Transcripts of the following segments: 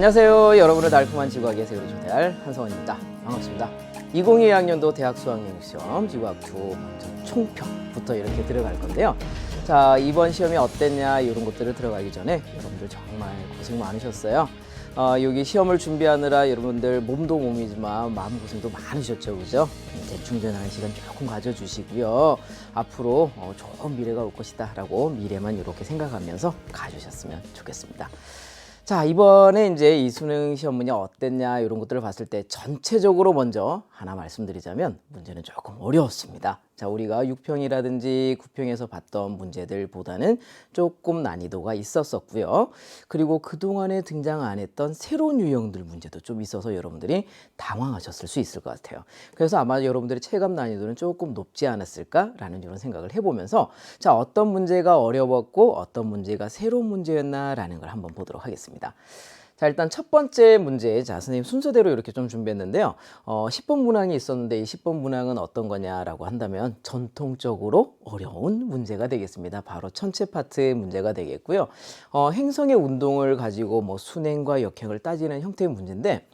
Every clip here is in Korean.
안녕하세요. 여러분을 달콤한 지구학의 세계로 초대할 한성원입니다. 반갑습니다. 2022학년도 대학 수학여행시험 지구학2 먼저 총평부터 이렇게 들어갈 건데요. 자, 이번 시험이 어땠냐 이런 것들을 들어가기 전에 여러분들 정말 고생 많으셨어요. 여기 시험을 준비하느라 여러분들 몸도 몸이지만 마음고생도 많으셨죠, 그죠? 재충전하는 시간 조금 가져주시고요. 앞으로 좋은 미래가 올 것이다 라고 미래만 이렇게 생각하면서 가주셨으면 좋겠습니다. 자, 이번에 이제 이 수능 시험 문제 어땠냐 이런 것들을 봤을 때 전체적으로 먼저 하나 말씀드리자면 문제는 조금 어려웠습니다. 자, 우리가 6평이라든지 9평에서 봤던 문제들보다는 조금 난이도가 있었었고요. 그리고 그동안에 등장 안 했던 새로운 유형들 문제도 좀 있어서 여러분들이 당황하셨을 수 있을 것 같아요. 그래서 아마 여러분들의 체감 난이도는 조금 높지 않았을까라는 이런 생각을 해보면서 자, 어떤 문제가 어려웠고 어떤 문제가 새로운 문제였나라는 걸 한번 보도록 하겠습니다. 자, 일단 첫 번째 문제, 자, 선생님 순서대로 이렇게 좀 준비했는데요. 10번 문항이 있었는데 이 10번 문항은 어떤 거냐라고 한다면 전통적으로 어려운 문제가 되겠습니다. 바로 천체 파트의 문제가 되겠고요. 행성의 운동을 가지고 뭐 순행과 역행을 따지는 형태의 문제인데,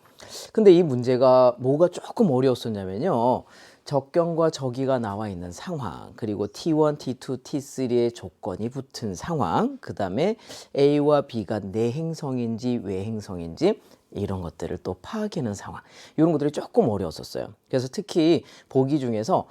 근데 이 문제가 뭐가 조금 어려웠었냐면요. 적경과 저기가 나와 있는 상황, 그리고 T1, T2, T3의 조건이 붙은 상황, 그 다음에 A와 B가 내행성인지 외행성인지 이런 것들을 또 파악하는 상황, 이런 것들이 조금 어려웠었어요. 그래서 특히 보기 중에서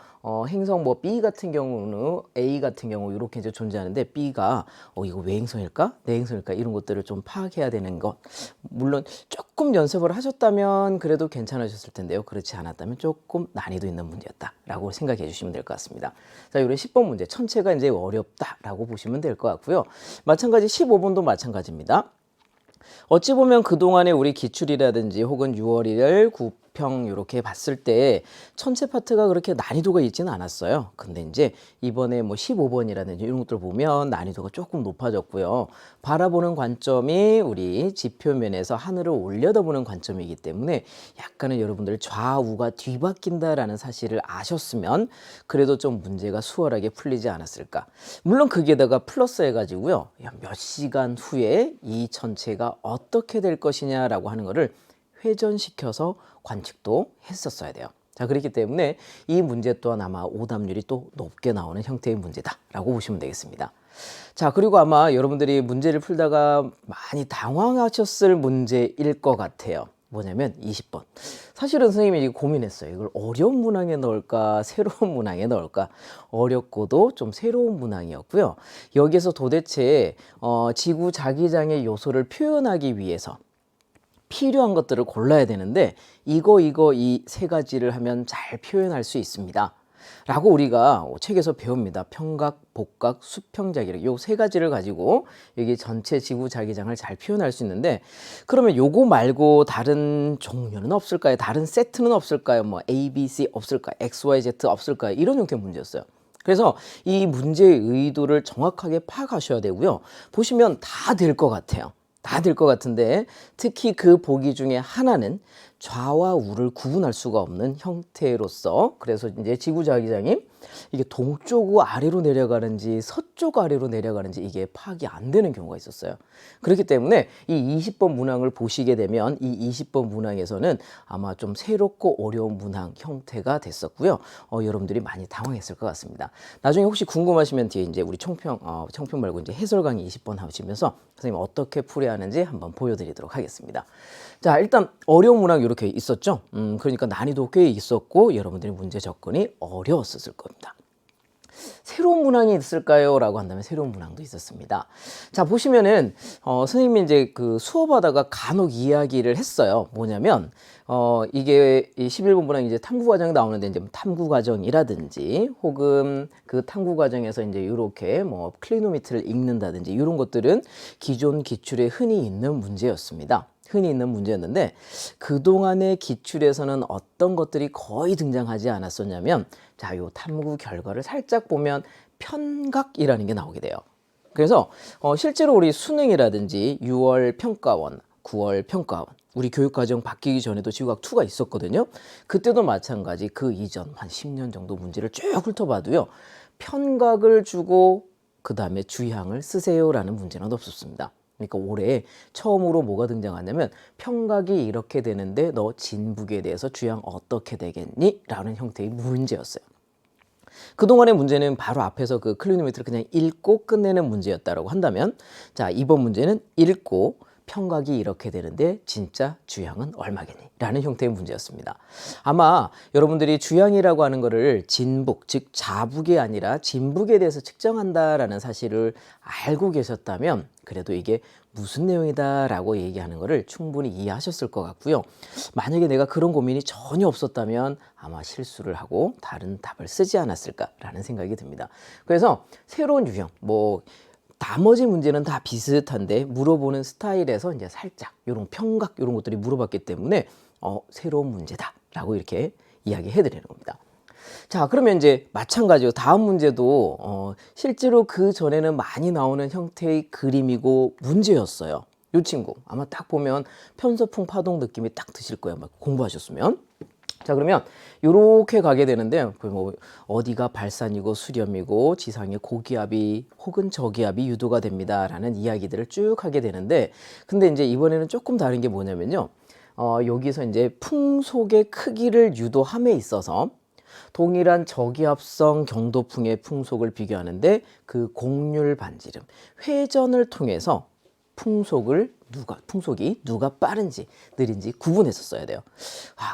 행성 뭐 B 같은 경우는 A 같은 경우 이렇게 이제 존재하는데 B가 이거 외행성일까 내행성일까 이런 것들을 좀 파악해야 되는 것, 물론 조금 연습을 하셨다면 그래도 괜찮으셨을 텐데요. 그렇지 않았다면 조금 난이도 있는 문제였다라고 생각해 주시면 될 것 같습니다. 자, 요런 10번 문제 천체가 이제 어렵다라고 보시면 될 것 같고요. 마찬가지 15번도 마찬가지입니다. 어찌 보면 그동안에 우리 기출이라든지 혹은 6월일 9평 이렇게 봤을 때 천체 파트가 그렇게 난이도가 있지는 않았어요. 근데 이제 이번에 뭐 15번이라든지 이런 것들 보면 난이도가 조금 높아졌고요. 바라보는 관점이 우리 지표면에서 하늘을 올려다보는 관점이기 때문에 약간은 여러분들 좌우가 뒤바뀐다라는 사실을 아셨으면 그래도 좀 문제가 수월하게 풀리지 않았을까. 물론 거기에다가 플러스 해가지고요. 몇 시간 후에 이 천체가 어떻게 될 것이냐라고 하는 거를 회전시켜서 관측도 했었어야 돼요. 자, 그렇기 때문에 이 문제 또한 아마 오답률이 또 높게 나오는 형태의 문제다라고 보시면 되겠습니다. 자, 그리고 아마 여러분들이 문제를 풀다가 많이 당황하셨을 문제일 것 같아요. 뭐냐면 20번. 사실은 선생님이 이거 고민했어요. 이걸 어려운 문항에 넣을까, 새로운 문항에 넣을까. 어렵고도 좀 새로운 문항이었고요. 여기서 도대체 지구 자기장의 요소를 표현하기 위해서 필요한 것들을 골라야 되는데 이 세 가지를 하면 잘 표현할 수 있습니다 라고 우리가 책에서 배웁니다. 평각, 복각, 수평자기력 요 세 가지를 가지고 여기 전체 지구 자기장을 잘 표현할 수 있는데, 그러면 요거 말고 다른 종류는 없을까요? 다른 세트는 없을까요? 뭐 A, B, C 없을까요? X, Y, Z 없을까요? 이런 형태의 문제였어요. 그래서 이 문제의 의도를 정확하게 파악하셔야 되고요. 보시면 다 될 것 같아요. 다 될 것 같은데 특히 그 보기 중에 하나는 좌와 우를 구분할 수가 없는 형태로서, 그래서 이제 지구 자기장이 이게 동쪽 아래로 내려가는지 서쪽 아래로 내려가는지 이게 파악이 안 되는 경우가 있었어요. 그렇기 때문에 이 20번 문항을 보시게 되면 이 20번 문항에서는 아마 좀 새롭고 어려운 문항 형태가 됐었고요. 여러분들이 많이 당황했을 것 같습니다. 나중에 혹시 궁금하시면 뒤에 이제 우리 총평 말고 이제 해설 강의 20번 하시면서 선생님 어떻게 풀어야 하는지 한번 보여드리도록 하겠습니다. 자, 일단 어려운 문항 이렇게 있었죠. 그러니까 난이도 꽤 있었고 여러분들이 문제 접근이 어려웠을 겁니다. 새로운 문항이 있을까요? 라고 한다면 새로운 문항도 있었습니다. 자, 보시면은 선생님이 이제 그 수업하다가 간혹 이야기를 했어요. 뭐냐면 이게 이 11번 문항이 이제 탐구 과정이 나오는데 이제 탐구 과정이라든지 혹은 그 탐구 과정에서 이제 이렇게 뭐 클리노미터를 읽는다든지 이런 것들은 기존 기출에 흔히 있는 문제였습니다. 흔히 있는 문제였는데 그동안의 기출에서는 어떤 것들이 거의 등장하지 않았었냐면, 자, 요 탐구 결과를 살짝 보면 편각이라는 게 나오게 돼요. 그래서 실제로 우리 수능이라든지 6월 평가원, 9월 평가원, 우리 교육과정 바뀌기 전에도 지구학2가 있었거든요. 그때도 마찬가지 그 이전 한 10년 정도 문제를 쭉 훑어봐도요. 편각을 주고 그 다음에 주향을 쓰세요라는 문제는 없었습니다. 그러니까 올해 처음으로 뭐가 등장하냐면 평각이 이렇게 되는데 너 진북에 대해서 주양 어떻게 되겠니? 라는 형태의 문제였어요. 그동안의 문제는 바로 앞에서 그 클리노미터를 그냥 읽고 끝내는 문제였다고 한다면, 자, 이번 문제는 읽고 평각이 이렇게 되는데 진짜 주양은 얼마겠니? 라는 형태의 문제였습니다. 아마 여러분들이 주양이라고 하는 거를 진북, 즉 자북이 아니라 진북에 대해서 측정한다라는 사실을 알고 계셨다면 그래도 이게 무슨 내용이다 라고 얘기하는 거를 충분히 이해하셨을 것 같고요. 만약에 내가 그런 고민이 전혀 없었다면 아마 실수를 하고 다른 답을 쓰지 않았을까라는 생각이 듭니다. 그래서 새로운 유형, 나머지 문제는 다 비슷한데 물어보는 스타일에서 이제 살짝 이런 평각 이런 것들이 물어봤기 때문에 새로운 문제다라고 이렇게 이야기해 드리는 겁니다. 자, 그러면 이제 마찬가지로 다음 문제도 실제로 그 전에는 많이 나오는 형태의 그림이고 문제였어요. 이 친구 아마 딱 보면 편서풍 파동 느낌이 딱 드실 거예요. 막 공부하셨으면. 자, 그러면 이렇게 가게 되는데 어디가 발산이고 수렴이고 지상에 고기압이 혹은 저기압이 유도가 됩니다라는 이야기들을 쭉 하게 되는데, 근데 이제 이번에는 조금 다른 게 뭐냐면요. 여기서 이제 풍속의 크기를 유도함에 있어서 동일한 저기압성 경도풍의 풍속을 비교하는데 그 곡률 반지름, 회전을 통해서 풍속이 누가 빠른지 느린지 구분해서 써야 돼요.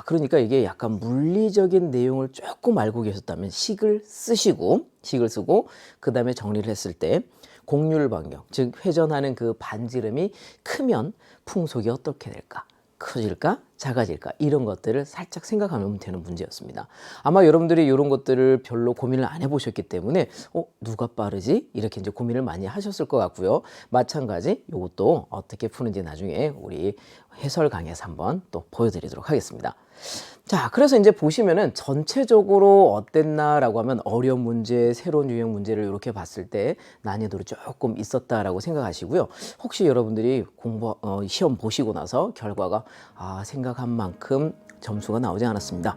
그러니까 이게 약간 물리적인 내용을 조금 알고 계셨다면 식을 쓰고 그 다음에 정리를 했을 때 곡률 반경, 즉 회전하는 그 반지름이 크면 풍속이 어떻게 될까? 커질까? 작아질까? 이런 것들을 살짝 생각하면 되는 문제였습니다. 아마 여러분들이 이런 것들을 별로 고민을 안 해보셨기 때문에 누가 빠르지? 이렇게 이제 고민을 많이 하셨을 것 같고요. 마찬가지 이것도 어떻게 푸는지 나중에 우리 해설 강의에서 한번 또 보여드리도록 하겠습니다. 자, 그래서 이제 보시면은 전체적으로 어땠나라고 하면 어려운 문제, 새로운 유형 문제를 이렇게 봤을 때 난이도를 조금 있었다라고 생각하시고요. 혹시 여러분들이 시험 보시고 나서 결과가 생각한 만큼 점수가 나오지 않았습니다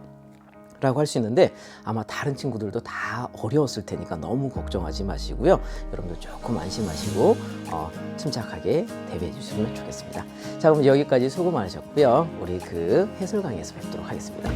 라고 할 수 있는데, 아마 다른 친구들도 다 어려웠을 테니까 너무 걱정하지 마시고요. 여러분들 조금 안심하시고 침착하게 대비해 주시면 좋겠습니다. 자, 그럼 여기까지 수고 많으셨고요. 우리 그 해설 강의에서 뵙도록 하겠습니다.